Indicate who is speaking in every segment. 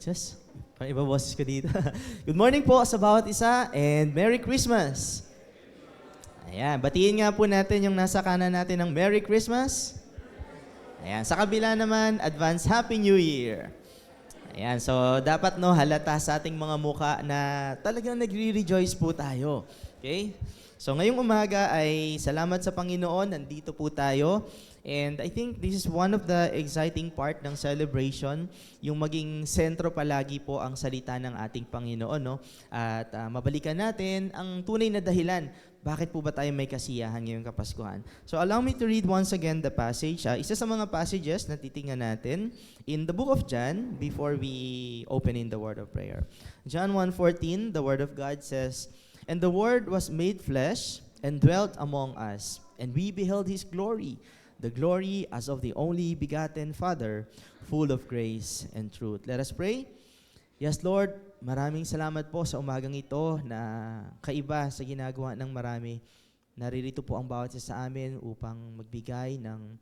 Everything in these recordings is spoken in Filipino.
Speaker 1: Just, parang iba boses ko dito. Good morning po sa bawat isa and Merry Christmas! Ayan, batiin nga po natin yung nasa kanan natin ng Merry Christmas. Ayan, sa kabila naman, Advance Happy New Year! Ayan, so dapat no halata sa ating mga muka na talagang nagre-rejoice po tayo. Okay? So ngayong umaga ay salamat sa Panginoon, nandito po tayo. And I think this is one of the exciting part ng celebration, yung maging sentro palagi po ang salita ng ating Panginoon, no? At mabalikan natin ang tunay na dahilan, bakit po ba tayo may kasiyahan ngayong Kapaskuhan. So allow me to read once again the passage. Isa sa mga passages na titingnan natin in the book of John before we open in the word of prayer. John 1:14, the word of God says, "And the Word was made flesh and dwelt among us, and we beheld His glory, the glory as of the only begotten Father, full of grace and truth." Let us pray. Yes, Lord, maraming salamat po sa umagang ito na kaiba sa ginagawa ng marami. Naririto po ang bawat isa sa amin upang magbigay ng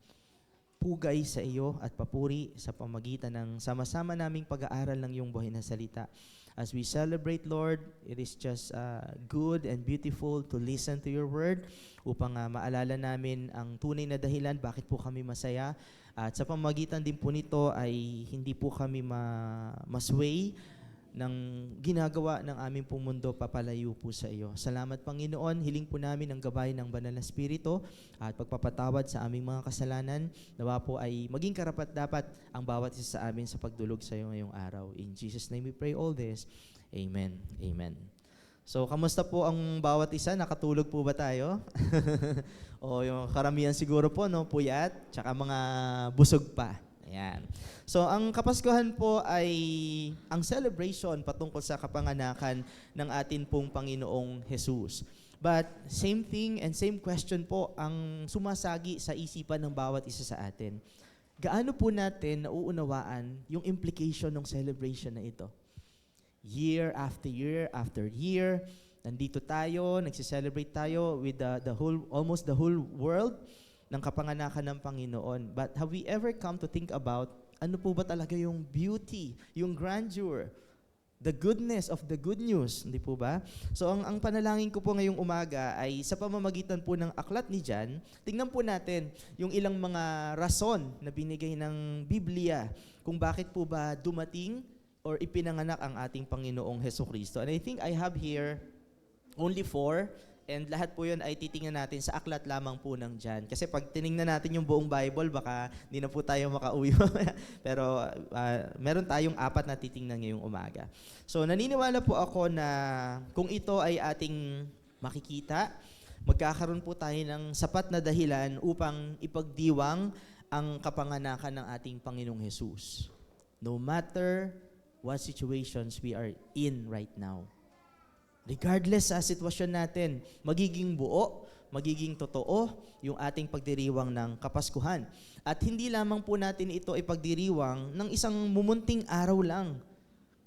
Speaker 1: pugay sa iyo at papuri sa pamagitan ng sama-sama naming pag-aaral ng iyong buhay na salita. As we celebrate, Lord, it is just good and beautiful to listen to your word upang maalala namin ang tunay na dahilan bakit po kami masaya. At sa pamagitan din po nito ay hindi po kami masway ng ginagawa ng aming pong mundo papalayo po sa iyo. Salamat, Panginoon. Hiling po namin ang gabay ng Banal na Espiritu at pagpapatawad sa aming mga kasalanan. Nawa po ay maging karapat-dapat ang bawat isa sa amin sa pagdulog sa iyo ngayong araw. In Jesus' name we pray all this. Amen. Amen. So, kamusta po ang bawat isa? Nakatulog po ba tayo? O yung karamihan siguro po, no? Puyat, tsaka mga busog pa. Ayan. So, ang Kapaskuhan po ay ang celebration patungkol sa kapanganakan ng atin pong Panginoong Jesus. But same thing and same question po ang sumasagi sa isipan ng bawat isa sa atin. Gaano po natin nauunawaan yung implication ng celebration na ito? Year after year, nandito tayo, nagsiselebrate tayo with almost the whole world ng kapanganakan ng Panginoon. But have we ever come to think about ano po ba talaga yung beauty, yung grandeur, the goodness of the good news, hindi po ba? So ang panalangin ko po ngayong umaga ay sa pamamagitan po ng aklat ni John, tingnan po natin yung ilang mga rason na binigay ng Biblia kung bakit po ba dumating or ipinanganak ang ating Panginoong Hesukristo. And I think I have here only 4. And lahat po yun ay titingnan natin sa aklat lamang po ng John. Kasi pag tiningnan natin yung buong Bible, baka hindi na po tayo makauwi. Pero meron tayong 4 na titingnan ngayong umaga. So naniniwala po ako na kung ito ay ating makikita, magkakaroon po tayo ng sapat na dahilan upang ipagdiwang ang kapanganakan ng ating Panginoong Jesus. No matter what situations we are in right now. Regardless sa sitwasyon natin, magiging buo, magiging totoo yung ating pagdiriwang ng Kapaskuhan. At hindi lamang po natin ito ipagdiriwang ng isang mumunting araw lang,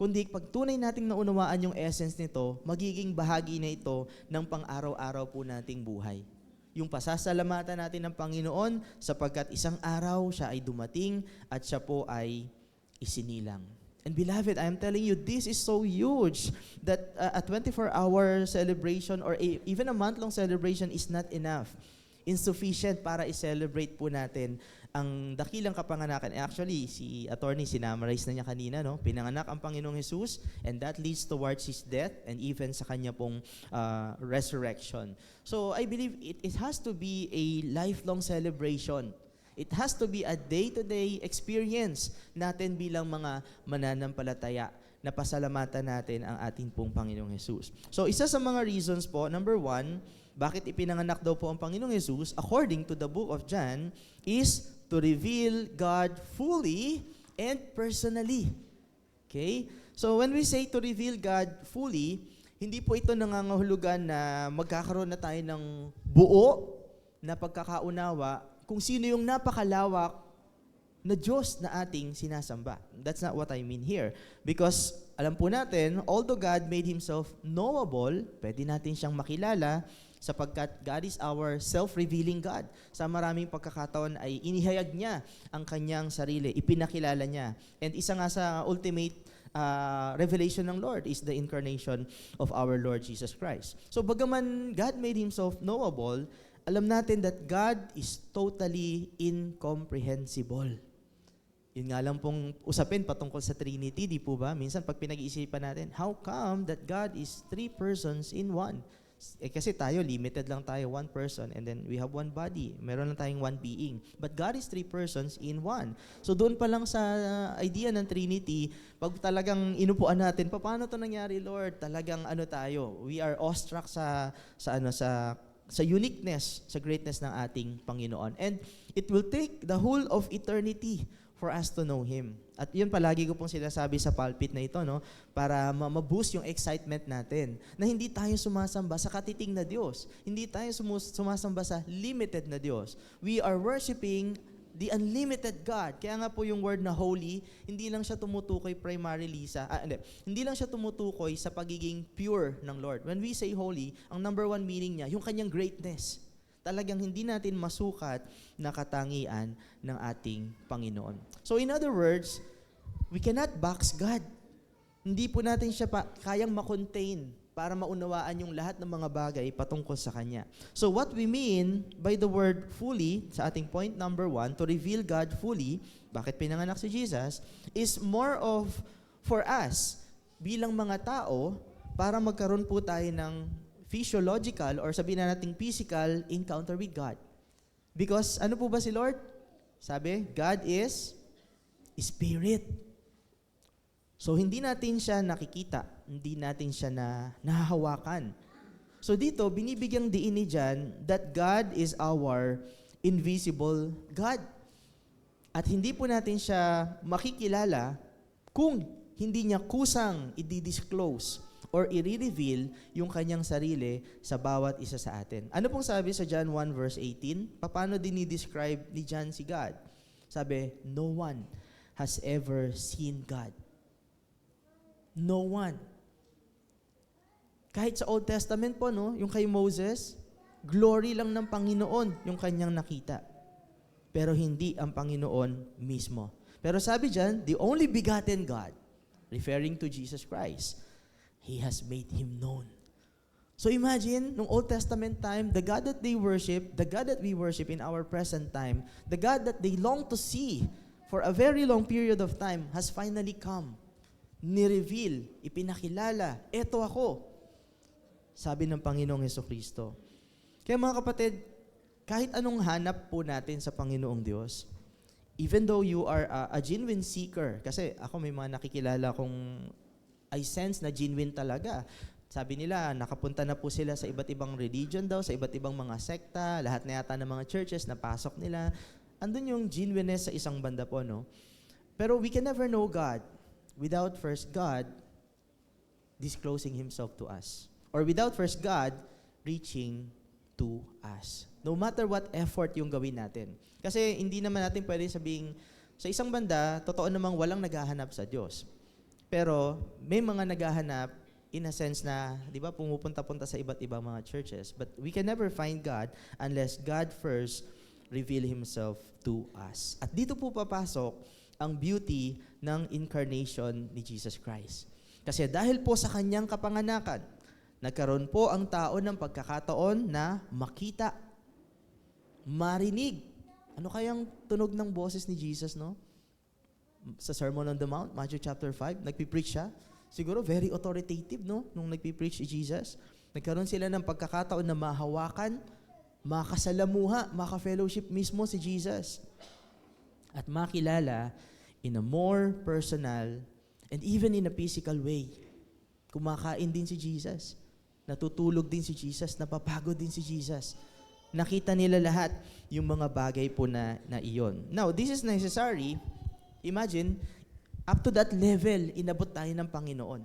Speaker 1: kundi pag tunay nating naunawaan yung essence nito, magiging bahagi na ito ng pang-araw-araw po nating buhay. Yung pasasalamatan natin ng Panginoon sapagkat isang araw siya ay dumating at siya po ay isinilang. And beloved, I am telling you, this is so huge that a 24-hour celebration or even a month-long celebration is not enough. Insufficient para i-celebrate po natin ang dakilang kapanganakan. Actually, si attorney, sinamarize na niya kanina, no? Pinanganak ang Panginoong Jesus and that leads towards His death and even sa Kanya pong resurrection. So I believe it has to be a lifelong celebration. It has to be a day-to-day experience natin bilang mga mananampalataya na pasalamatan natin ang ating pong Panginoong Jesus. So, isa sa mga reasons po, number 1, bakit ipinanganak daw po ang Panginoong Jesus, according to the book of John, is to reveal God fully and personally. Okay? So, when we say to reveal God fully, hindi po ito nangangahulugan na magkakaroon na tayo ng buo na pagkakaunawa kung sino yung napakalawak na Diyos na ating sinasamba. That's not what I mean here. Because alam po natin, although God made Himself knowable, pwede natin siyang makilala sapagkat God is our self-revealing God. Sa maraming pagkakataon ay inihayag niya ang kanyang sarili, ipinakilala niya. And isa nga sa ultimate revelation ng Lord is the incarnation of our Lord Jesus Christ. So bagaman God made Himself knowable, alam natin that God is totally incomprehensible. Yun nga lang pong usapin patungkol sa Trinity, di po ba? Minsan pag pinag-iisipan natin, how come that God is 3 persons in one? Kasi tayo, limited lang tayo, 1 person, and then we have 1 body. Meron lang tayong 1 being. But God is 3 persons in one. So doon pa lang sa idea ng Trinity, pag talagang inupuan natin, paano to nangyari, Lord? Talagang tayo, we are awestruck sa uniqueness, sa greatness ng ating Panginoon. And it will take the whole of eternity for us to know Him. At yun palagi ko pong sinasabi sa pulpit na ito, no? Para ma-boost yung excitement natin. Na hindi tayo sumasamba sa katiting na Diyos. Hindi tayo sumasamba sa limited na Diyos. We are worshiping the unlimited God. Kaya nga po yung word na holy, hindi lang siya tumutukoy primarily hindi lang siya tumutukoy sa pagiging pure ng Lord. When we say holy, ang number 1 meaning niya, yung kanyang greatness. Talagang hindi natin masukat na katangian ng ating Panginoon. So in other words, we cannot box God. Hindi po natin siya kayang makontain para maunawaan yung lahat ng mga bagay patungkol sa Kanya. So what we mean by the word fully, sa ating point number 1, to reveal God fully, bakit pinanganak si Jesus, is more of for us, bilang mga tao, para magkaroon po tayo ng physiological or sabihin na nating physical encounter with God. Because ano po ba si Lord? Sabi, God is Spirit. So hindi natin siya nakikita, hindi natin siya nahahawakan. So dito, binibigyang diin ni John that God is our invisible God. At hindi po natin siya makikilala kung hindi niya kusang i-disclose or i-reveal yung kanyang sarili sa bawat isa sa atin. Ano pong sabi sa John 1 verse 18? Paano din i-describe ni John si God? Sabi, no one has ever seen God. No one. Kahit sa Old Testament po, no, yung kay Moses, glory lang ng Panginoon yung kanyang nakita. Pero hindi ang Panginoon mismo. Pero sabi dyan, the only begotten God, referring to Jesus Christ, He has made Him known. So imagine, nung Old Testament time, the God that they worship, the God that we worship in our present time, the God that they long to see for a very long period of time has finally come. Ni-reveal, ipinakilala, eto ako. Sabi ng Panginoong Jesucristo. Kaya mga kapatid, kahit anong hanap po natin sa Panginoong Diyos, even though you are a genuine seeker, kasi ako may mga nakikilala kong I sense na genuine talaga. Sabi nila, nakapunta na po sila sa iba't ibang religion daw, sa iba't ibang mga sekta, lahat na yata ng mga churches na pasok nila. Andun yung genuineness sa isang banda po, no? Pero we can never know God without first God disclosing Himself to us. Or without first God reaching to us. No matter what effort yung gawin natin. Kasi hindi naman natin pwede sabing, sa isang banda, totoo namang walang naghahanap sa Diyos. Pero may mga naghahanap in a sense na, di ba, pumupunta-punta sa iba't ibang mga churches. But we can never find God unless God first reveal Himself to us. At dito po papasok ang beauty ng incarnation ni Jesus Christ. Kasi dahil po sa Kanyang kapanganakan, nagkaroon po ang tao ng pagkakataon na makita, marinig. Ano kayang tunog ng boses ni Jesus, no? Sa Sermon on the Mount, Matthew chapter 5, nagpipreach siya. Siguro very authoritative, no? Nung nagpipreach si Jesus. Nagkaroon sila ng pagkakataon na mahawakan, makasalamuha, maka-fellowship mismo si Jesus. At makilala in a more personal and even in a physical way. Kumakain din si Jesus. Natutulog din si Jesus. Napapagod din si Jesus. Nakita nila lahat yung mga bagay po na iyon. Now, this is necessary. Imagine, up to that level, inabot tayo ng Panginoon.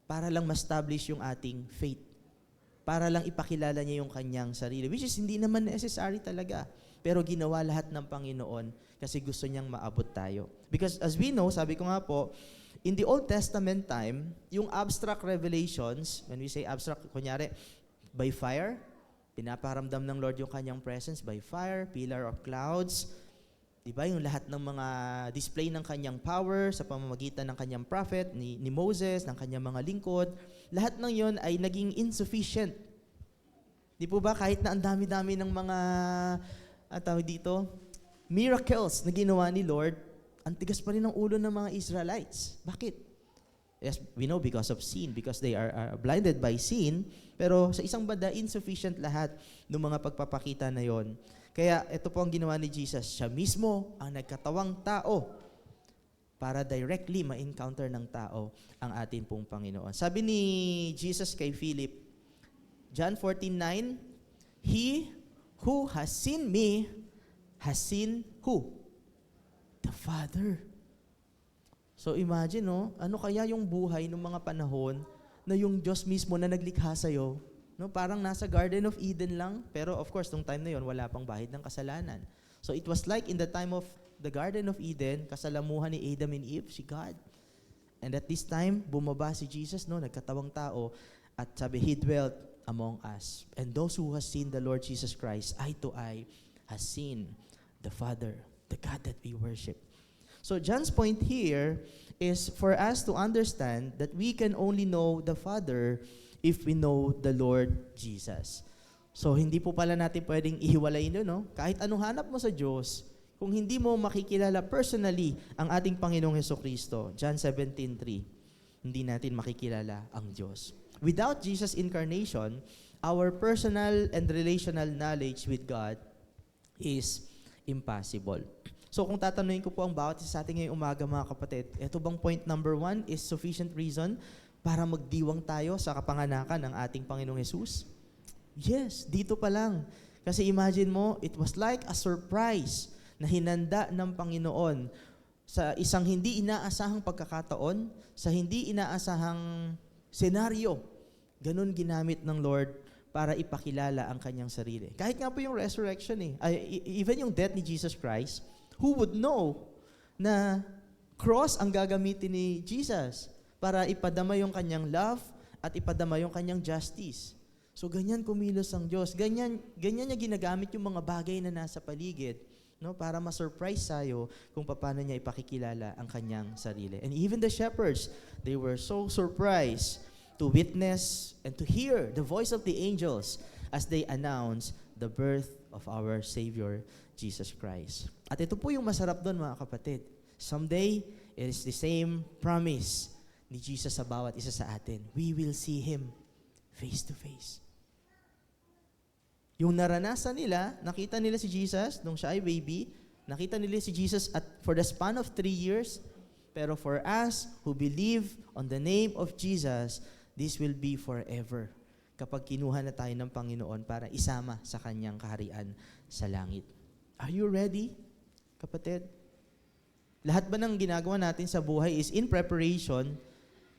Speaker 1: Para lang ma-establish yung ating faith. Para lang ipakilala niya yung kanyang sarili. Which is hindi naman necessary talaga. Pero ginawa lahat ng Panginoon kasi gusto niyang maabot tayo. Because as we know, sabi ko nga po, in the Old Testament time, yung abstract revelations, when we say abstract, kunyari, by fire, pinaparamdam ng Lord yung kanyang presence by fire, pillar of clouds, Di ba? Yung lahat ng mga display ng kanyang power sa pamamagitan ng kanyang prophet, ni Moses, ng kanyang mga lingkod, lahat ng yon ay naging insufficient. Di po ba? Kahit na ang dami-dami ng mga, tawag dito, miracles na ginawa ni Lord, ang tigas pa rin ng ulo ng mga Israelites. Bakit? Yes, we know because of sin, because they are blinded by sin, pero sa isang banda, insufficient lahat ng mga pagpapakita na yon. Kaya ito po ang ginawa ni Jesus. Siya mismo ang nagkatawang tao para directly ma-encounter ng tao ang atin pong Panginoon. Sabi ni Jesus kay Philip, John 14:9, He who has seen me has seen who? The Father. So imagine, no? Ano kaya yung buhay ng mga panahon na yung Diyos mismo na naglikha sa'yo, no? Parang nasa Garden of Eden lang, pero of course, nung time na yon wala pang bahid ng kasalanan. So it was like in the time of the Garden of Eden, kasalamuhan ni Adam and Eve, si God. And at this time, bumaba si Jesus, no? Nagkatawang tao, at sabi, He dwelt among us. And those who has seen the Lord Jesus Christ, eye to eye, has seen the Father, the God that we worship. So John's point here is for us to understand that we can only know the Father if we know the Lord Jesus. So hindi po pala natin pwedeng ihiwalay yun, no? Kahit anong hanap mo sa Diyos, kung hindi mo makikilala personally ang ating Panginoong Hesukristo, John 17:3, hindi natin makikilala ang Diyos. Without Jesus' incarnation, our personal and relational knowledge with God is impossible. So kung tatanungin ko po ang bawat isa sa atin ngayong umaga, mga kapatid, ito bang point number 1 is sufficient reason para magdiwang tayo sa kapanganakan ng ating Panginoong Jesus? Yes, dito pa lang. Kasi imagine mo, it was like a surprise na hinanda ng Panginoon sa isang hindi inaasahang pagkakataon, sa hindi inaasahang senaryo. Ganun ginamit ng Lord para ipakilala ang kanyang sarili. Kahit nga po yung resurrection even yung death ni Jesus Christ, who would know na cross ang gagamitin ni Jesus para ipadama yung kanyang love at ipadama yung kanyang justice. So ganyan kumilos ang Diyos. Ganyan niya ginagamit yung mga bagay na nasa paligid, no, para ma-surprise tayo kung paano niya ipakikilala ang kanyang sarili. And even the shepherds, they were so surprised to witness and to hear the voice of the angels as they announce the birth of our Savior, Jesus Christ. At ito po yung masarap doon, mga kapatid. Someday, it is the same promise ni Jesus sa bawat isa sa atin. We will see Him face to face. Yung naranasan nila, nakita nila si Jesus nung siya ay baby, nakita nila si Jesus for the span of 3 years, pero for us who believe on the name of Jesus, this will be forever kapag kinuha na tayo ng Panginoon para isama sa Kanyang kaharian sa langit. Are you ready, kapatid? Lahat ba ng ginagawa natin sa buhay is in preparation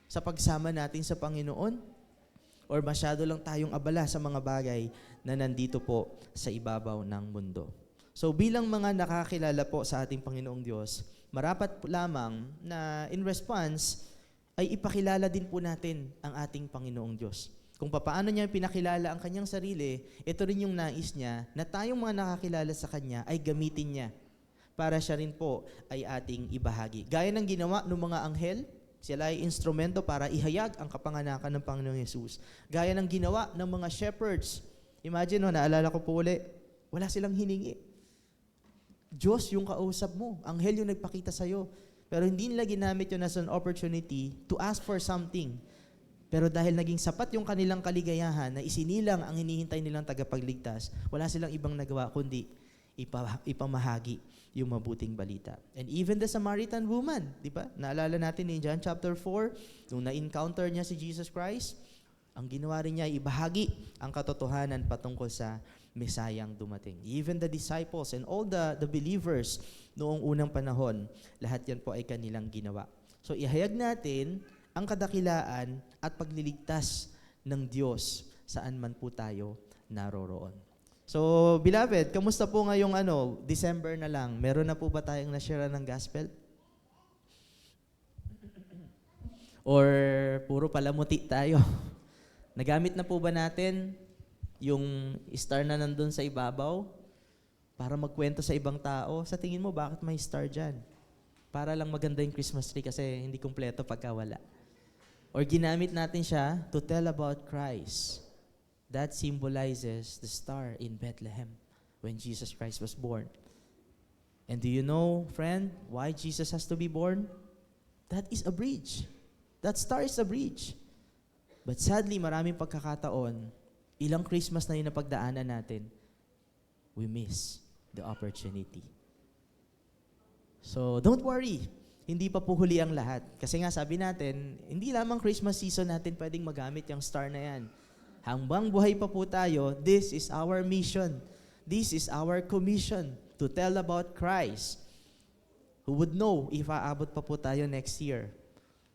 Speaker 1: sa pagsama natin sa Panginoon? Or masyado lang tayong abala sa mga bagay na nandito po sa ibabaw ng mundo? So bilang mga nakakilala po sa ating Panginoong Diyos, marapat po lamang na in response ay ipakilala din po natin ang ating Panginoong Diyos. Kung paano niya pinakilala ang kanyang sarili, ito rin yung nais niya na tayong mga nakakilala sa kanya ay gamitin niya para siya rin po ay ating ibahagi. Gaya ng ginawa ng mga anghel, sila ay instrumento para ihayag ang kapanganakan ng Panginoong Yesus. Gaya ng ginawa ng mga shepherds. Imagine, naalala ko po uli, wala silang hiningi. Diyos yung kausap mo, anghel yung nagpakita sa'yo. Pero hindi nila ginamit yun as an opportunity to ask for something. Pero dahil naging sapat yung kanilang kaligayahan na isinilang ang hinihintay nilang tagapagligtas, wala silang ibang nagawa kundi ipamahagi yung mabuting balita. And even the Samaritan woman, di ba? Naalala natin in John chapter 4, nung na-encounter niya si Jesus Christ, ang ginawa rin niya ay ibahagi ang katotohanan patungkol sa Mesayang dumating. Even the disciples and all the believers noong unang panahon, lahat yan po ay kanilang ginawa. So ihayag natin ang kadakilaan at pagliligtas ng Diyos saan man po tayo naroroon. So, beloved, kamusta po ngayong December na lang? Meron na po ba tayong na-share ng gospel? Or puro palamuti tayo? Nagamit na po ba natin yung star na nandun sa ibabaw para magkwento sa ibang tao. Sa tingin mo, bakit may star dyan? Para lang maganda yung Christmas tree kasi hindi kumpleto pagka wala. Or ginamit natin siya to tell about Christ. That symbolizes the star in Bethlehem when Jesus Christ was born. And do you know, friend, why Jesus has to be born? That is a bridge. That star is a bridge. But sadly, maraming pagkakataon, ilang Christmas na yung napagdaanan natin, we miss the opportunity. So, don't worry. Hindi pa po huli ang lahat. Kasi nga sabi natin, hindi lamang Christmas season natin pwedeng magamit yung star na yan. Hanggang buhay pa po tayo, this is our mission. This is our commission to tell about Christ. Who would know if aabot pa po tayo next year?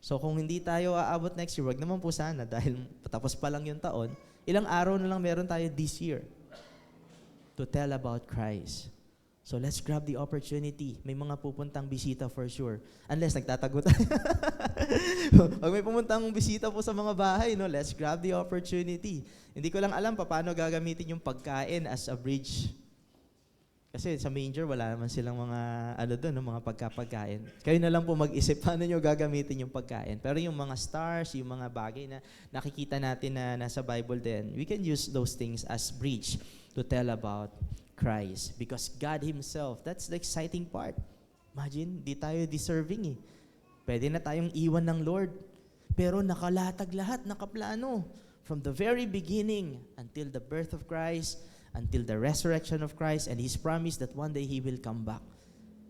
Speaker 1: So kung hindi tayo aabot next year, wag naman po sana dahil patapos pa lang yung taon, ilang araw na lang meron tayo this year to tell about Christ. So let's grab the opportunity. May mga pupuntang bisita for sure. Unless nagtatago tayo. Pag may pumuntang bisita po sa mga bahay, no, let's grab the opportunity. Hindi ko lang alam paano gagamitin yung pagkain as a bridge. Kasi sa manger, wala naman silang mga, mga pagkapagkain. Kayo na lang po mag-isip paano nyo gagamitin yung pagkain. Pero yung mga stars, yung mga bagay na nakikita natin na nasa Bible din, we can use those things as bridge to tell about Christ. Because God Himself, that's the exciting part. Imagine, di tayo deserving eh. Pwede na tayong iwan ng Lord. Pero nakalatag lahat, nakaplano. From the very beginning until the birth of Christ, until the resurrection of Christ, and His promise that one day He will come back.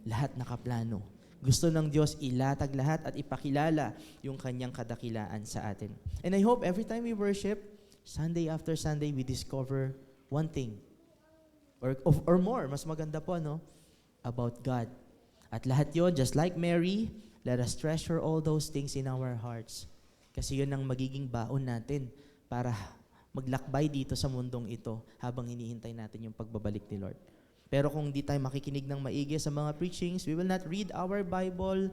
Speaker 1: Lahat nakaplano. Gusto ng Diyos ilatag lahat at ipakilala yung Kanyang kadakilaan sa atin. And I hope every time we worship, Sunday after Sunday, we discover one thing. Or more, mas maganda po, no? About God. At lahat yon, just like Mary, let us treasure all those things in our hearts. Kasi yun ang magiging baon natin para maglakbay dito sa mundong ito habang hinihintay natin yung pagbabalik ni Lord. Pero kung di tayo makikinig ng maigi sa mga preachings, we will not read our Bible,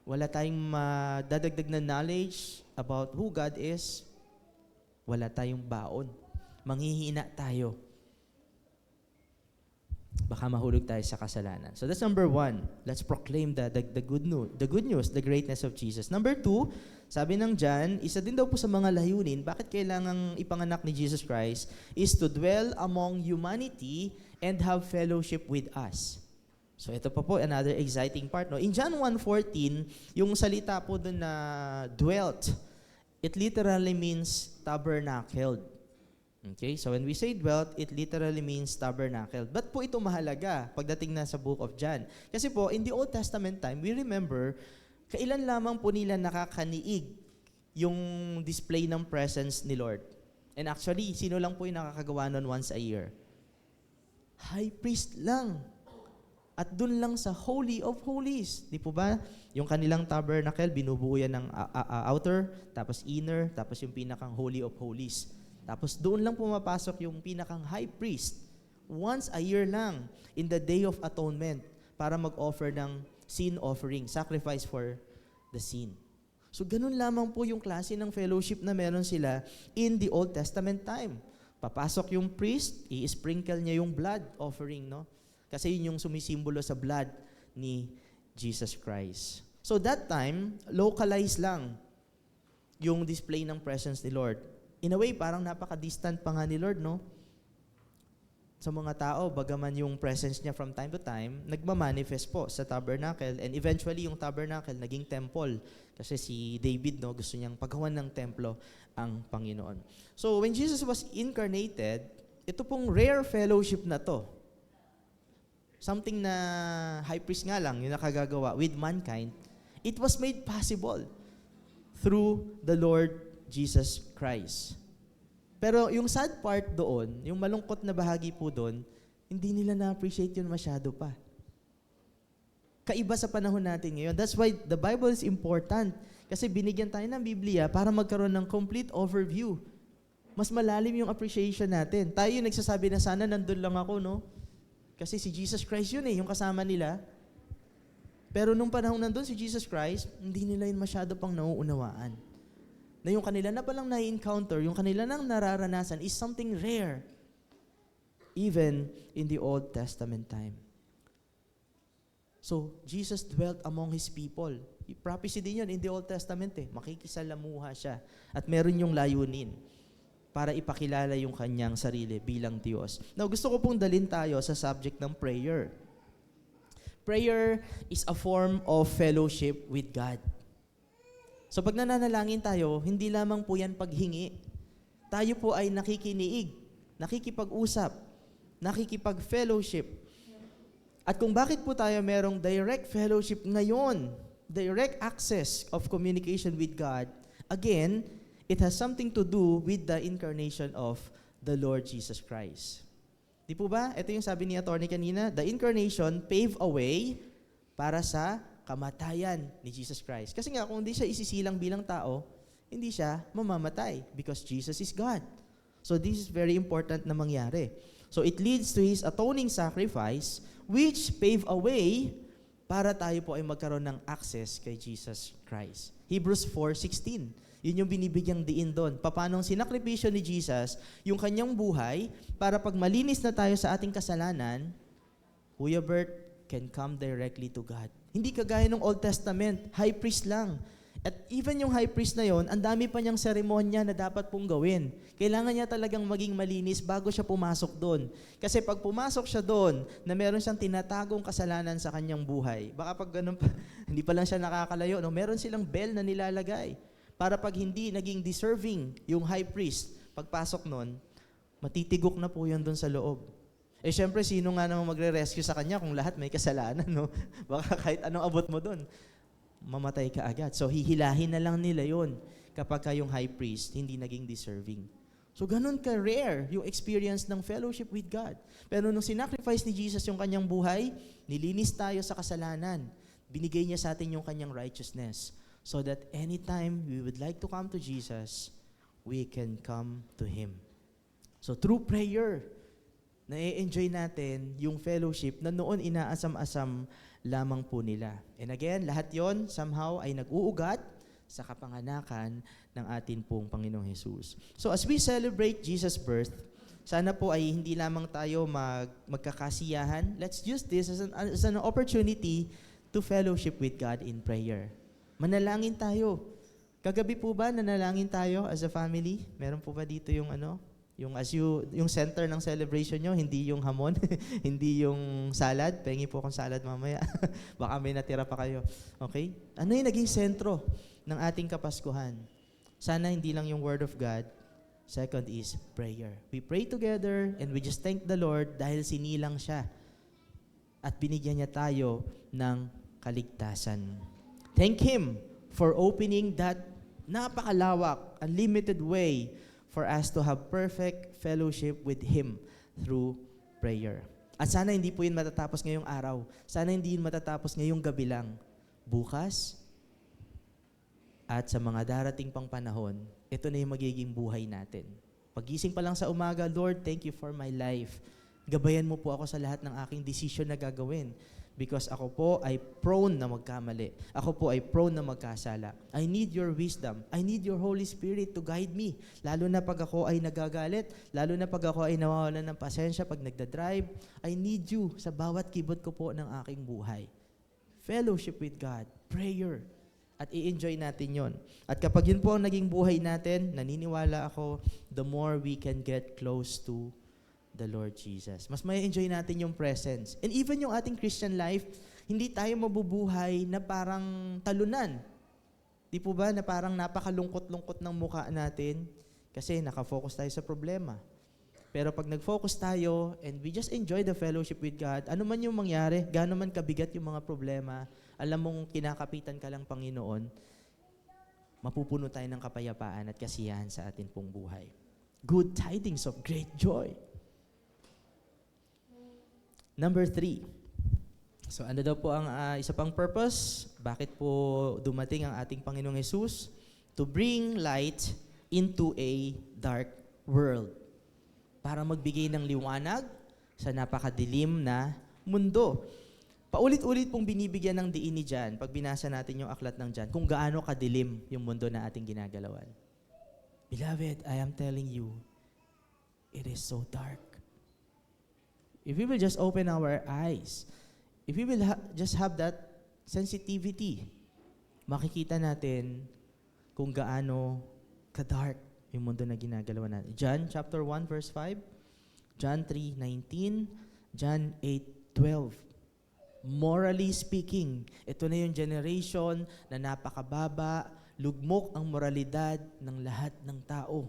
Speaker 1: wala tayong madadagdag na knowledge about who God is, wala tayong baon. Manghihina tayo. Baka mahulog tayo sa kasalanan. So that's number 1. Let's proclaim the good news, the greatness of Jesus. Number 2, sabi ng John, isa din daw po sa mga layunin, bakit kailangang ipanganak ni Jesus Christ, is to dwell among humanity and have fellowship with us. So ito pa po, another exciting part. No? In John 1:14, yung salita po doon na dwelt, it literally means tabernacled. Okay, so when we say dwelt, it literally means tabernacle. But po ito mahalaga pagdating na sa book of John. Kasi po, in the Old Testament time, we remember, kailan lamang po nila nakakaniig yung display ng presence ni Lord. And actually, sino lang po yung nakakagawa nun once a year? High priest lang. At dun lang sa Holy of Holies. Di po ba? Yung kanilang tabernacle, binubuo yan ng outer, tapos inner, tapos yung pinakang Holy of Holies. Tapos doon lang pumapasok yung pinakang high priest once a year lang in the Day of Atonement para mag-offer ng sin offering, sacrifice for the sin. So ganun lamang po yung klase ng fellowship na meron sila in the Old Testament time. Papasok yung priest, i-sprinkle niya yung blood offering, no? Kasi yun yung sumisimbolo sa blood ni Jesus Christ. So that time, localized lang yung display ng presence ni Lord. In a way, parang napaka-distant pa nga ni Lord, no? Sa mga tao, bagaman yung presence niya from time to time, nagmamanifest po sa tabernacle, and eventually yung tabernacle naging temple. Kasi si David, no, gusto niyang paggawan ng templo ang Panginoon. So when Jesus was incarnated, ito pong rare fellowship na to, something na high priest nga lang yung nakagagawa with mankind, it was made possible through the Lord Jesus Christ. Pero yung sad part doon, yung malungkot na bahagi po doon, hindi nila na-appreciate yun masyado pa. Kaiba sa panahon natin ngayon. That's why the Bible is important. Kasi binigyan tayo ng Biblia para magkaroon ng complete overview. Mas malalim yung appreciation natin. Tayo yung nagsasabi na sana nandun lang ako, no? Kasi si Jesus Christ yun yung kasama nila. Pero nung panahon nandun si Jesus Christ, hindi nila yun masyado pang nauunawaan. Na yung kanila na palang na-encounter, yung kanila nang nararanasan is something rare. even in the Old Testament time. So, Jesus dwelt among His people. Prophecy din yun in the Old Testament Makikisalamuha siya. At meron yung layunin para ipakilala yung kanyang sarili bilang Diyos. Now, gusto ko pong dalhin tayo sa subject ng prayer. Prayer is a form of fellowship with God. So pag nananalangin tayo, hindi lamang po yan paghingi. Tayo po ay nakikiniig, nakikipag-usap, nakikipag-fellowship. At kung bakit po tayo merong direct fellowship ngayon, direct access of communication with God, again, it has something to do with the incarnation of the Lord Jesus Christ. Di po ba? Ito yung sabi ni Atty. kanina, the incarnation paved a way para sa kamatayan ni Jesus Christ. Kasi nga, kung hindi siya isisilang bilang tao, hindi siya mamamatay because Jesus is God. So this is very important na mangyari. So it leads to His atoning sacrifice which paved a way para tayo po ay magkaroon ng access kay Jesus Christ. Hebrews 4:16. Yun yung binibigyang diin doon. Paano sinakripisyo ni Jesus yung kanyang buhay para pag malinis na tayo sa ating kasalanan, Kuya Bert can come directly to God. Hindi kagaya ng Old Testament, high priest lang. At even yung high priest na yon, ang dami pa niyang seremonya na dapat pong gawin. Kailangan niya talagang maging malinis bago siya pumasok doon. Kasi pag pumasok siya doon, na meron siyang tinatagong kasalanan sa kanyang buhay, baka pag ganun pa, hindi pa lang siya nakakalayo, no? Meron silang bell na nilalagay. Para pag hindi naging deserving yung high priest, pagpasok nun, matitigok na po yan doon sa loob. Eh syempre, sino nga naman magre-rescue sa kanya kung lahat may kasalanan, no? Baka kahit anong abot mo doon, mamatay ka agad. So hihilahin na lang nila yon kapag yung high priest hindi naging deserving. So ganun ka-rare yung experience ng fellowship with God. Pero nung sinacrifice ni Jesus yung kanyang buhay, nilinis tayo sa kasalanan. Binigay niya sa atin yung kanyang righteousness. So that anytime we would like to come to Jesus, we can come to Him. So through prayer, na-enjoy natin yung fellowship na noon inaasam-asam lamang po nila. And again, lahat yon somehow ay nag-uugat sa kapanganakan ng atin pong Panginoong Jesus. So as we celebrate Jesus' birth, sana po ay hindi lamang tayo magkakasiyahan. Let's use this as an opportunity to fellowship with God in prayer. Manalangin tayo. Kagabi po ba nanalangin tayo as a family? Meron po ba dito yung yung center ng celebration nyo, hindi yung hamon, hindi yung salad. Pengi po akong salad mamaya. Baka may natira pa kayo. Okay? Ano yung naging sentro ng ating Kapaskuhan? Sana hindi lang yung Word of God. Second is prayer. We pray together and we just thank the Lord dahil sinilang siya at binigyan niya tayo ng kaligtasan. Thank Him for opening that napakalawak, unlimited way for us to have perfect fellowship with Him through prayer. At sana hindi po yun matatapos ngayong araw. Sana hindi yun matatapos ngayong gabi lang. Bukas, at sa mga darating pang panahon, ito na yung magiging buhay natin. Pagising pa lang sa umaga, Lord, thank you for my life. Gabayan mo po ako sa lahat ng aking desisyon na gagawin. Because ako po ay prone na magkamali. Ako po ay prone na magkasala. I need your wisdom. I need your Holy Spirit to guide me. Lalo na pag ako ay nagagalit, lalo na pag ako ay nawawalan ng pasensya pag nagdadrive, I need you sa bawat kibot ko po ng aking buhay. Fellowship with God, prayer, at i-enjoy natin yon. At kapag yun po ang naging buhay natin, naniniwala ako, the more we can get close to the Lord Jesus. Mas may enjoy natin yung presence. And even yung ating Christian life, hindi tayo mabubuhay na parang talunan. Di po ba na parang napakalungkot-lungkot ng mukha natin kasi nakafocus tayo sa problema. Pero pag nag-focus tayo and we just enjoy the fellowship with God, ano man yung mangyari, gaano man kabigat yung mga problema, alam mong kinakapitan ka lang Panginoon, mapupuno tayo ng kapayapaan at kasiyahan sa atin pong buhay. Good tidings of great joy. Number 3. So ano daw po ang isa pang purpose? Bakit po dumating ang ating Panginoong Jesus? To bring light into a dark world. Para magbigay ng liwanag sa napakadilim na mundo. Paulit-ulit pong binibigyan ng diin ni John, pag binasa natin yung aklat ng John, kung gaano kadilim yung mundo na ating ginagalawan. Beloved, I am telling you, it is so dark. If we will just open our eyes, if we will just have that sensitivity, makikita natin kung gaano ka-dark yung mundo na ginagalawan natin. John chapter 1 verse 5, John 3:19, John 8:12. Morally speaking, ito na yung generation na napakababa, lugmok ang moralidad ng lahat ng tao.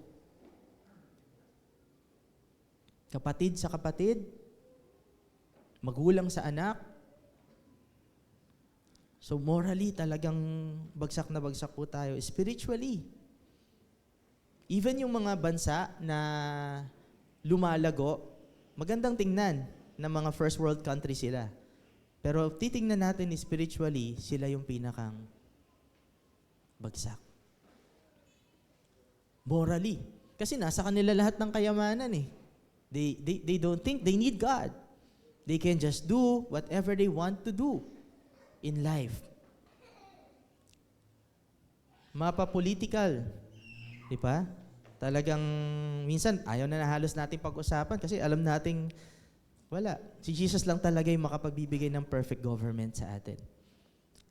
Speaker 1: Kapatid sa kapatid, magulang sa anak. So morally talagang bagsak na bagsak po tayo. Spiritually, even yung mga bansa na lumalago, magandang tingnan na mga first world country sila. Pero titingnan natin spiritually, sila yung pinakang bagsak. Morally. Kasi nasa kanila lahat ng kayamanan eh. They don't think they need God. They can just do whatever they want to do in life. Mapa-political. Di ba? Talagang minsan ayaw na halos natin pag-usapan kasi alam nating wala. Si Jesus lang talaga yung makapagbibigay ng perfect government sa atin.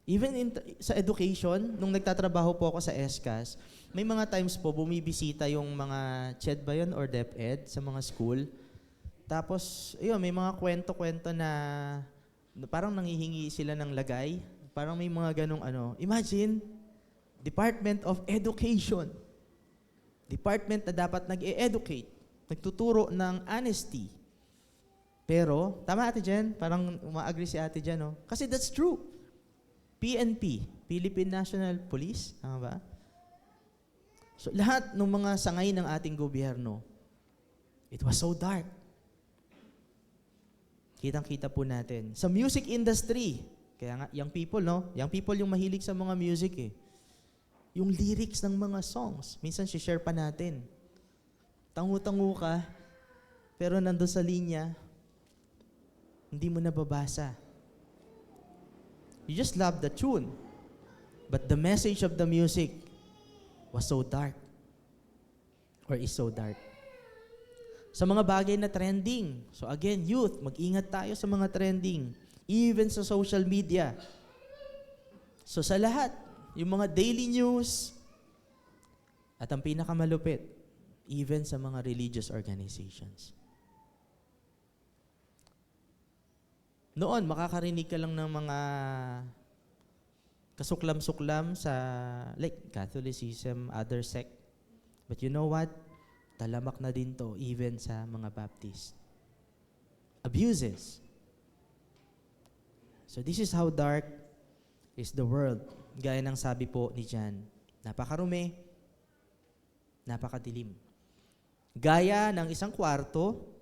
Speaker 1: Even sa education, nung nagtatrabaho po ako sa SCAS, may mga times po bumibisita yung mga CHED ba yun or DepEd sa mga school. Tapos, yun, may mga kwento-kwento na parang nanghihingi sila ng lagay. Parang may mga ganong Imagine, Department of Education. Department na dapat nag-e-educate, nagtuturo ng honesty. Pero, tama Ate Jen, parang uma-agree si Ate Jen, no? Kasi that's true. PNP, Philippine National Police, tama ba? So, lahat ng mga sangay ng ating gobyerno, it was so dark. Kitang-kita po natin. Sa music industry, kaya nga, young people, no? Young people yung mahilig sa mga music, eh. Yung lyrics ng mga songs, minsan share pa natin. Tangu-tangu ka, pero nandun sa linya, hindi mo nababasa. You just love the tune. But the message of the music was so dark. Or is so dark. Sa mga bagay na trending. So again, youth, mag-ingat tayo sa mga trending. Even sa social media. So sa lahat, yung mga daily news, at ang pinakamalupit, even sa mga religious organizations. Noon, makakarinig ka lang ng mga kasuklam-suklam sa like Catholicism, other sect. But you know what? Talamak na din to even sa mga Baptist. Abuses. So this is how dark is the world. Gaya ng sabi po ni John, napakarumi, napakadilim. Gaya ng isang kwarto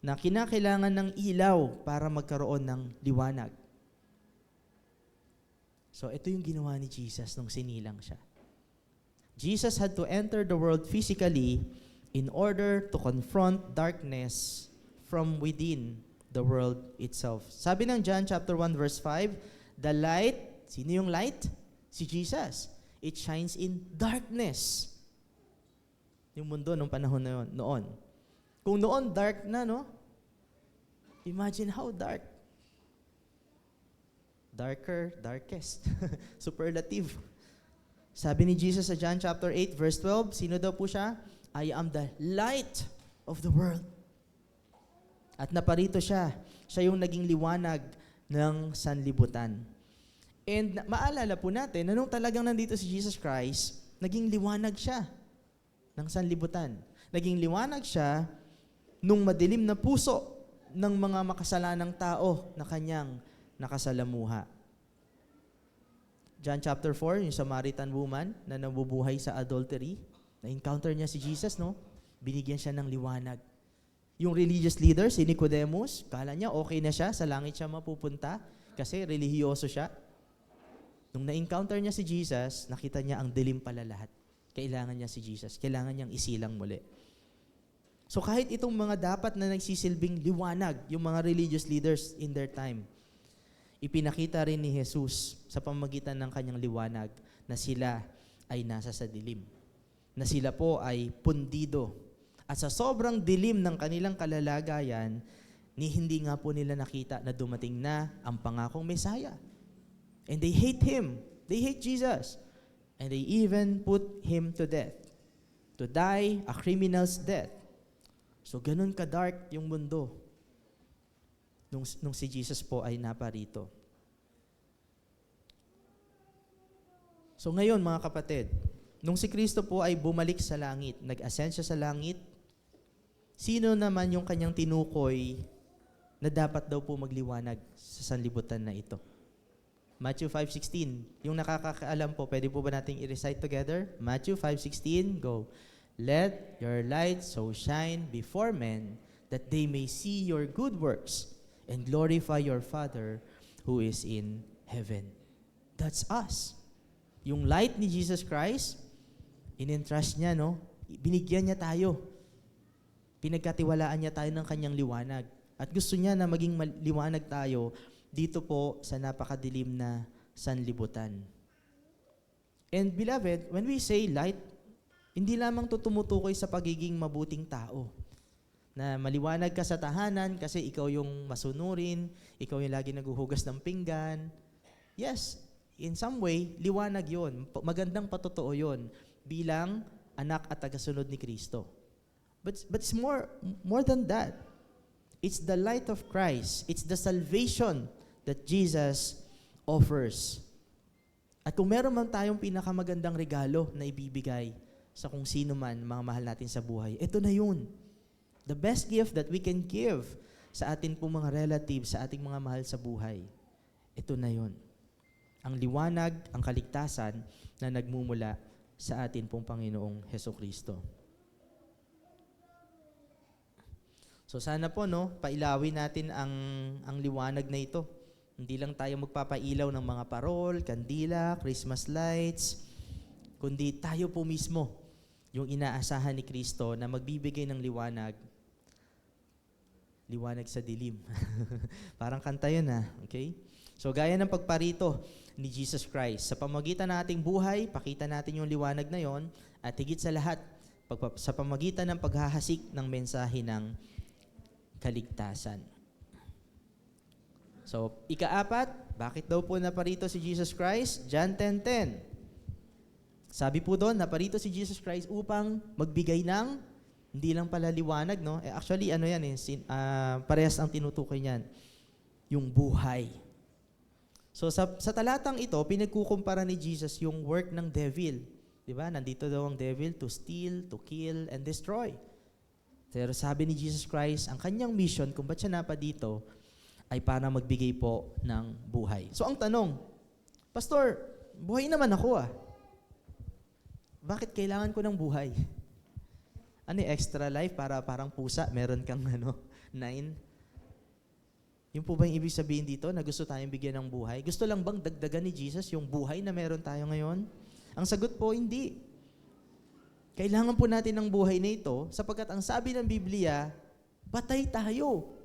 Speaker 1: na kinakailangan ng ilaw para magkaroon ng liwanag. So, ito yung ginawa ni Jesus nung sinilang siya. Jesus had to enter the world physically in order to confront darkness from within the world itself. Sabi ng John chapter 1 verse 5, the light, sino yung light? Si Jesus. It shines in darkness. Yung mundo nung panahon na yun, noon. Kung noon dark na, no? Imagine how dark. Darker, darkest. Superlative. Sabi ni Jesus sa John chapter 8 verse 12, sino daw po siya? I am the light of the world. At naparito siya. Siya yung naging liwanag ng sanlibutan. And maalala po natin na nung talagang nandito si Jesus Christ, naging liwanag siya ng sanlibutan. Naging liwanag siya nung madilim na puso ng mga makasalanang tao na kanyang nakasalamuha. John chapter 4, yung Samaritan woman na nabubuhay sa adultery, na-encounter niya si Jesus, no? Binigyan siya ng liwanag. Yung religious leader, si Nicodemus, kala niya okay na siya, sa langit siya mapupunta kasi relihiyoso siya. Nung na-encounter niya si Jesus, nakita niya ang dilim pala lahat. Kailangan niya si Jesus. Kailangan niyang isilang muli. So kahit itong mga dapat na nagsisilbing liwanag, yung mga religious leaders in their time, ipinakita rin ni Jesus sa pamamagitan ng kanyang liwanag na sila ay nasa sa dilim. Na sila po ay pundido. At sa sobrang dilim ng kanilang kalalagayan, ni hindi nga po nila nakita na dumating na ang pangakong Messiah. And they hate Him. They hate Jesus. And they even put Him to death. To die a criminal's death. So ganun ka-dark yung mundo nung si Jesus po ay naparito. So ngayon mga kapatid, nung si Kristo po ay bumalik sa langit, nag-ascend siya sa langit, sino naman yung kanyang tinukoy na dapat daw po magliwanag sa sanlibutan na ito? Matthew 5:16. Yung nakakaalam po, pwede po ba nating i-recite together? Matthew 5:16, go. Let your light so shine before men that they may see your good works and glorify your Father who is in heaven. That's us. Yung light ni Jesus Christ, in-entrust niya, no? Binigyan niya tayo. Pinagkatiwalaan niya tayo ng kanyang liwanag. At gusto niya na maging liwanag tayo dito po sa napakadilim na sanlibutan. And beloved, when we say light, hindi lamang to tumutukoy sa pagiging mabuting tao. Na maliwanag ka sa tahanan kasi ikaw yung masunurin, ikaw yung lagi naguhugas ng pinggan. Yes, in some way, liwanag yon. Magandang patotoo yon bilang anak at tagasunod ni Kristo. But it's more than that. It's the light of Christ. It's the salvation that Jesus offers. At kung meron man tayong pinakamagandang regalo na ibibigay sa kung sino man mga mahal natin sa buhay, ito na yun. The best gift that we can give sa atin pong mga relatives, sa ating mga mahal sa buhay, ito na yun. Ang liwanag, ang kaligtasan na nagmumula sa atin pong Panginoong Hesukristo. So sana po, no, pailawin natin ang liwanag na ito. Hindi lang tayo magpapailaw ng mga parol, kandila, Christmas lights, kundi tayo po mismo yung inaasahan ni Kristo na magbibigay ng liwanag sa dilim. Parang kanta yun, okay? So gaya ng pagparito ni Jesus Christ, sa pamagitan ng ating buhay, pakita natin yung liwanag na yon, at higit sa lahat, sa pamagitan ng paghahasik ng mensahe ng kaligtasan. So, ika-4, bakit daw po naparito si Jesus Christ? John 10:10. Sabi po doon, naparito si Jesus Christ upang magbigay ng, hindi lang pala liwanag, no? Actually, ano yan parehas ang tinutukoy niyan, yung buhay. So, sa talatang ito, pinagkukumpara ni Jesus yung work ng devil. Diba? Nandito daw ang devil to steal, to kill, and destroy. Pero sabi ni Jesus Christ, ang kanyang mission, kung ba't siya napadito, ay para magbigay po ng buhay. So, ang tanong, Pastor, buhay naman ako Bakit kailangan ko ng buhay? Ano yung extra life para parang pusa, meron kang 9? Yung po ba yung ibig sabihin dito na gusto tayong bigyan ng buhay? Gusto lang bang dagdagan ni Jesus yung buhay na meron tayo ngayon? Ang sagot po, hindi. Kailangan po natin ng buhay na ito sapagkat ang sabi ng Biblia, patay tayo.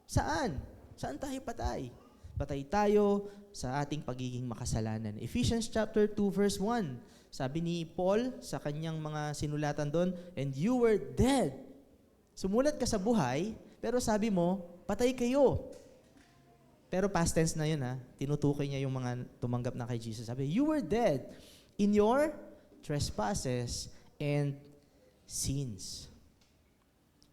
Speaker 1: Saan? Saan tayo patay? Patay tayo sa ating pagiging makasalanan. Ephesians chapter 2 verse 1. Sabi ni Paul sa kanyang mga sinulatan doon, and you were dead. Sumulat ka sa buhay, pero sabi mo, patay kayo. Pero past tense na yun Tinutukoy niya yung mga tumanggap na kay Jesus. Sabi, you were dead in your trespasses and sins.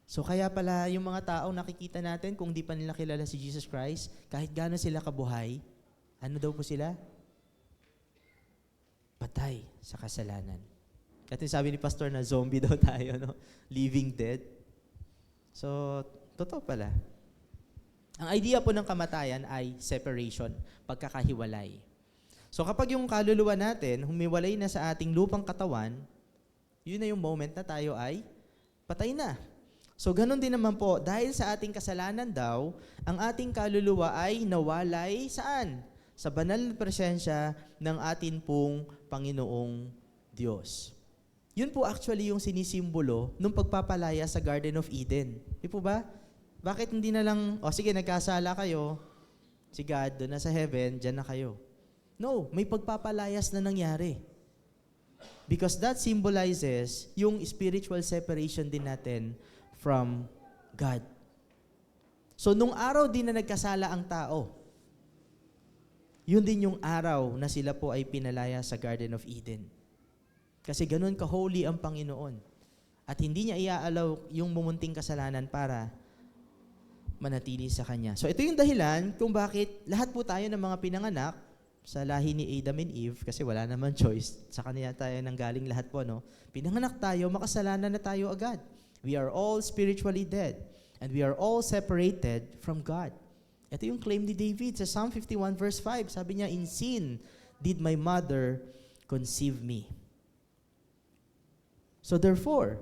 Speaker 1: So kaya pala yung mga taong nakikita natin, kung di pa nila kilala si Jesus Christ, kahit gaano sila kabuhay, ano daw po sila? Patay sa kasalanan. Kasi sabi ni Pastor na zombie daw tayo, no? Living dead. So, totoo pala. Ang idea po ng kamatayan ay separation, pagkakahiwalay. So kapag yung kaluluwa natin, humiwalay na sa ating lupang katawan, yun na yung moment na tayo ay patay na. So ganun din naman po, dahil sa ating kasalanan daw, ang ating kaluluwa ay nawalay saan? Sa banal na presensya ng atin pong Panginoong Diyos. Yun po actually yung sinisimbolo nung pagpapalaya sa Garden of Eden. Di po ba? Bakit hindi na lang, sige, nagkasala kayo, si God doon na sa heaven, dyan na kayo. No, may pagpapalayas na nangyari. Because that symbolizes yung spiritual separation din natin from God. So, nung araw din na nagkasala ang tao, yun din yung araw na sila po ay pinalaya sa Garden of Eden. Kasi ganun ka-holy ang Panginoon. At hindi niya iaalaw yung mumunting kasalanan para manatili sa Kanya. So ito yung dahilan kung bakit lahat po tayo ng mga pinanganak sa lahi ni Adam and Eve, kasi wala naman choice, sa kanila tayo nanggaling lahat po, no? Pinanganak tayo, makasalanan na tayo agad. We are all spiritually dead. And we are all separated from God. Ito yung claim ni David sa Psalm 51 verse 5. Sabi niya, "In sin did my mother conceive me." So therefore,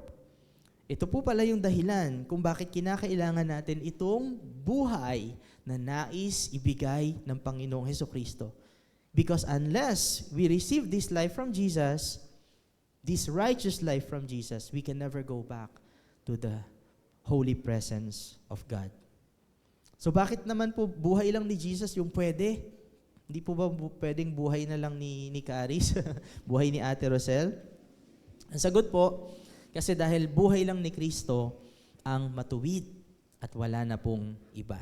Speaker 1: ito po pala yung dahilan kung bakit kinakailangan natin itong buhay na nais ibigay ng Panginoong Hesukristo. Because unless we receive this life from Jesus, this righteous life from Jesus, we can never go back to the holy presence of God. So bakit naman po buhay lang ni Jesus yung pwede? Hindi po ba pwedeng buhay na lang ni Caris? Buhay ni Ate Rosel? Ang sagot po, kasi dahil buhay lang ni Kristo ang matuwid at wala na pong iba.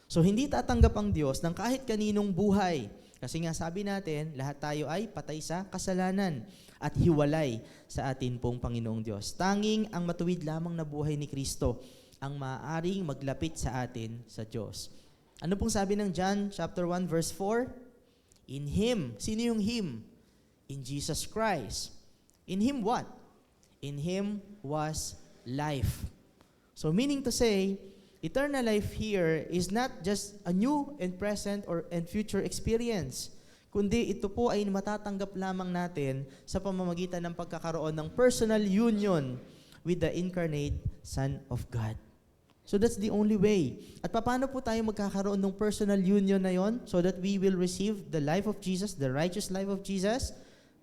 Speaker 1: So hindi tatanggap ang Diyos ng kahit kaninong buhay. Kasi nga sabi natin, lahat tayo ay patay sa kasalanan at hiwalay sa atin pong Panginoong Diyos. Tanging ang matuwid lamang na buhay ni Kristo ang maaaring maglapit sa atin sa Diyos. Ano pong sabi ng John chapter 1 verse 4? In Him. Sino yung Him? In Jesus Christ. In Him what? In Him was life. So meaning to say, eternal life here is not just a new and present and future experience, kundi ito po ay matatanggap lamang natin sa pamamagitan ng pagkakaroon ng personal union with the incarnate Son of God. So that's the only way. At paano po tayo magkakaroon ng personal union na yon so that we will receive the life of Jesus, the righteous life of Jesus?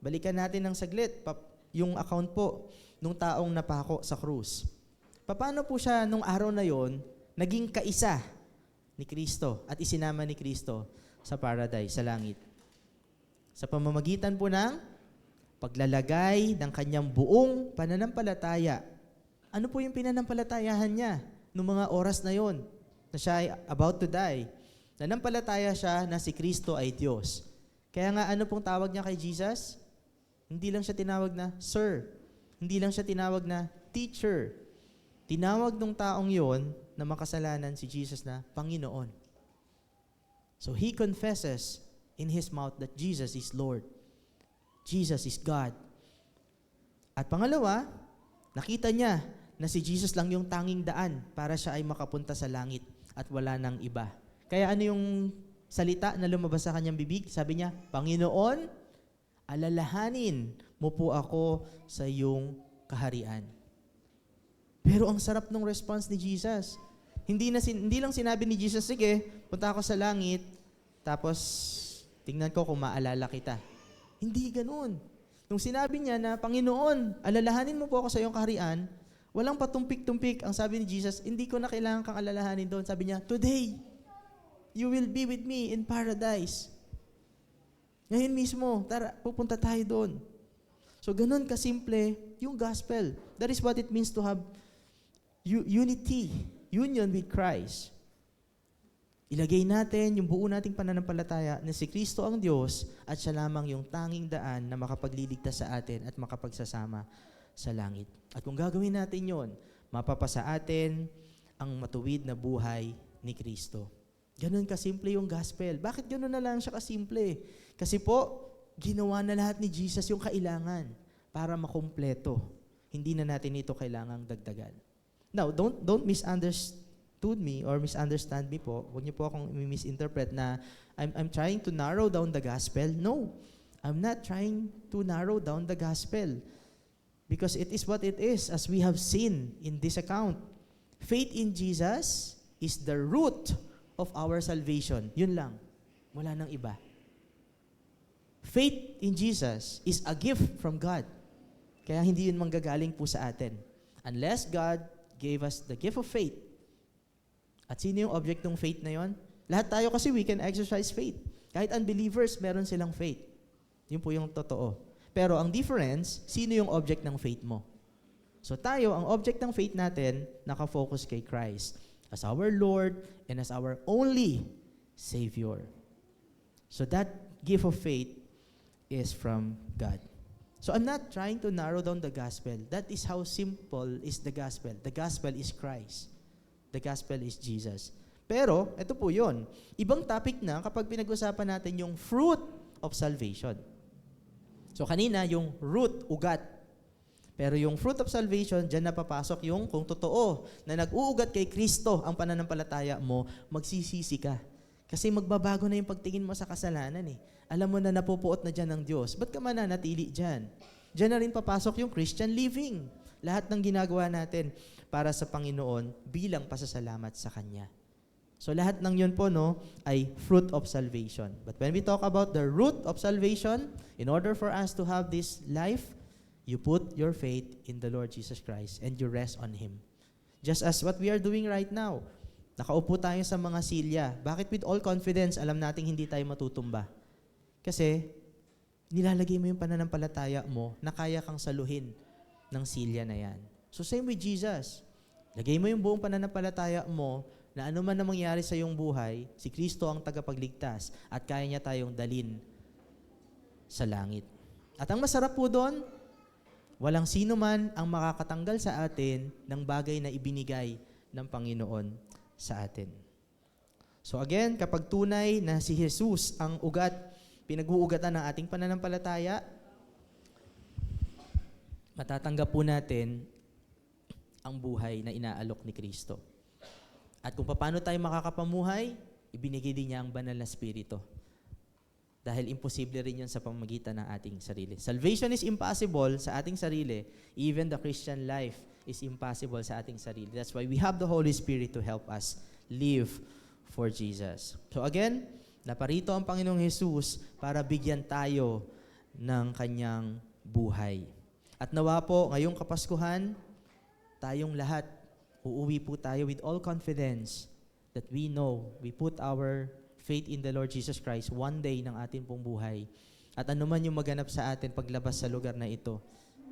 Speaker 1: Balikan natin ng saglit yung account po nung taong napako sa krus. Paano po siya nung araw na yon naging kaisa ni Kristo at isinama ni Kristo sa paradise, sa langit? Sa pamamagitan po ng paglalagay ng kanyang buong pananampalataya. Ano po yung pinanampalatayahan niya noong mga oras na yon na siya ay about to die? Nanampalataya siya na si Kristo ay Diyos. Kaya nga ano pong tawag niya kay Jesus? Hindi lang siya tinawag na Sir. Hindi lang siya tinawag na Teacher. Tinawag nung taong yon na makasalanan si Jesus na Panginoon. So he confesses in his mouth that Jesus is Lord. Jesus is God. At pangalawa, nakita niya na si Jesus lang yung tanging daan para siya ay makapunta sa langit at wala nang iba. Kaya ano yung salita na lumabas sa kanyang bibig? Sabi niya, Panginoon, alalahanin mo po ako sa iyong kaharian. Pero ang sarap ng response ni Jesus. Hindi lang sinabi ni Jesus, sige, punta ako sa langit, tapos tingnan ko kung maalala kita. Hindi ganun. Nung sinabi niya na, Panginoon, alalahanin mo po ako sa iyong kaharian, walang patumpik-tumpik. Ang sabi ni Jesus, hindi ko na kailangan kang alalahanin doon. Sabi niya, today, you will be with me in paradise. Ngayon mismo, tara, pupunta tayo doon. So, ganun kasimple yung gospel. That is what it means to have unity, union with Christ. Ilagay natin yung buo nating pananampalataya na si Kristo ang Diyos at siya lamang yung tanging daan na makapagliligtas sa atin at makapagsasama sa langit. At kung gagawin natin yon, mapapasa atin ang matuwid na buhay ni Kristo. Ganun kasimple yung gospel. Bakit ganun na lang siya kasimple? Kasi po, ginawa na lahat ni Jesus yung kailangan para makumpleto. Hindi na natin ito kailangang dagdagan. Now, don't misunderstood me or misunderstand me po. Huwag niyo po akong misinterpret na I'm trying to narrow down the gospel. No, I'm not trying to narrow down the gospel. Because it is what it is, as we have seen in this account. Faith in Jesus is the root of our salvation. Yun lang. Wala nang iba. Faith in Jesus is a gift from God. Kaya hindi yun manggagaling po sa atin. Unless God gave us the gift of faith. At sino yung object ng faith na yon? Lahat tayo kasi we can exercise faith. Kahit unbelievers, meron silang faith. Yun po yung totoo. Pero ang difference, sino yung object ng faith mo? So tayo, ang object ng faith natin, nakafocus kay Christ. as our Lord and as our only Savior. So that gift of faith is from God. So I'm not trying to narrow down the gospel. That is how simple is the gospel. The gospel is Christ. The gospel is Jesus. Pero, ito po yun. Ibang topic na kapag pinag-usapan natin yung fruit of salvation. So kanina, yung root, ugat. Pero yung fruit of salvation, dyan napapasok yung kung totoo na nag-uugat kay Kristo ang pananampalataya mo, magsisisi ka. Kasi magbabago na yung pagtingin mo sa kasalanan eh. Alam mo na napupuot na dyan ng Diyos. Ba't ka mananatili dyan? Dyan na rin papasok yung Christian living. Lahat ng ginagawa natin para sa Panginoon bilang pasasalamat sa Kanya. So lahat ng yun po ay fruit of salvation. But when we talk about the root of salvation, in order for us to have this life, you put your faith in the Lord Jesus Christ and you rest on Him. Just as what we are doing right now. Nakaupo tayo sa mga silya. Bakit with all confidence, alam nating hindi tayo matutumba? Kasi nilalagay mo yung pananampalataya mo na kaya kang saluhin ng silya na yan. So same with Jesus. Lagay mo yung buong pananampalataya mo na ano man na mangyari sa iyong buhay, si Kristo ang tagapagligtas at kaya niya tayong dalin sa langit. At ang masarap po doon, walang sino man ang makakatanggal sa atin ng bagay na ibinigay ng Panginoon sa atin. So again, kapag tunay na si Jesus ang ugat, pinag-uugatan ng ating pananampalataya, matatanggap po natin ang buhay na inaalok ni Kristo. At kung paano tayo makakapamuhay, ibinigay din niya ang banal na Espiritu. Dahil imposible rin yun sa pamamagitan ng ating sarili. Salvation is impossible sa ating sarili. Even the Christian life is impossible sa ating sarili. That's why we have the Holy Spirit to help us live for Jesus. So again, naparito ang Panginoong Jesus para bigyan tayo ng kanyang buhay. At nawa po, ngayong Kapaskuhan, tayong lahat, uuwi po tayo with all confidence that we know, we put our faith in the Lord Jesus Christ one day ng ating pong buhay. At anuman yung maganap sa atin paglabas sa lugar na ito,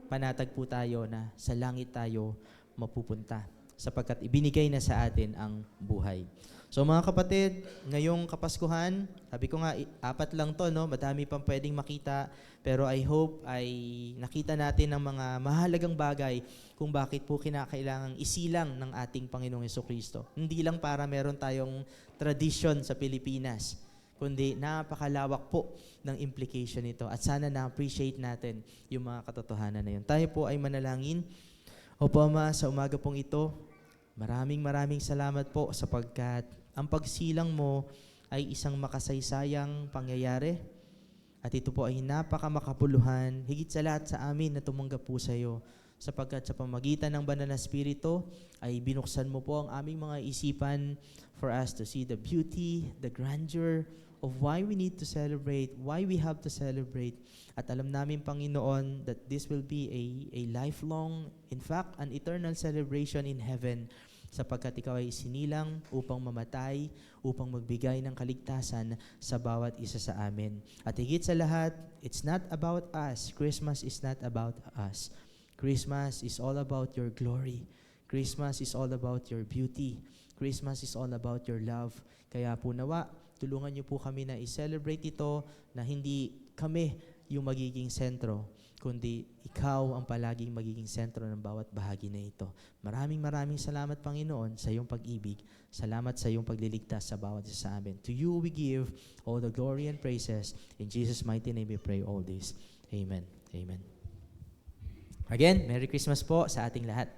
Speaker 1: panatag po tayo na sa langit tayo mapupunta sapagkat ibinigay na sa atin ang buhay. So mga kapatid, ngayong Kapaskuhan, sabi ko nga, 4 lang to, madami pang pwedeng makita, pero I hope ay nakita natin ang mga mahalagang bagay kung bakit po kinakailangang isilang ng ating Panginoong Jesucristo. Hindi lang para meron tayong tradition sa Pilipinas, kundi napakalawak po ng implication nito at sana na-appreciate natin yung mga katotohanan na yun. Tayo po ay manalangin. Opo Ama, sa umaga pong ito, maraming salamat po sapagkat ang pagsilang mo ay isang makasaysayang pangyayari at ito po ay napakamakabuluhan higit sa lahat sa amin na tumanggap po sa iyo sapagkat sa pamagitan ng Banal na Espiritu ay binuksan mo po ang aming mga isipan for us to see the beauty, the grandeur of why we need to celebrate, why we have to celebrate. At alam namin, Panginoon, that this will be a lifelong, in fact, an eternal celebration in heaven sapagkat ikaw ay sinilang upang mamatay, upang magbigay ng kaligtasan sa bawat isa sa amin. At higit sa lahat, it's not about us. Christmas is not about us. Christmas is all about your glory. Christmas is all about your beauty. Christmas is all about your love. Kaya po nawa, tulungan niyo po kami na i-celebrate ito na hindi kami yung magiging sentro, kundi ikaw ang palaging magiging sentro ng bawat bahagi na ito. Maraming salamat, Panginoon, sa iyong pag-ibig. Salamat sa iyong pagliligtas sa bawat isa sa amin. To you we give all the glory and praises. In Jesus' mighty name we pray all this. Amen. Amen. Again, Merry Christmas po sa ating lahat.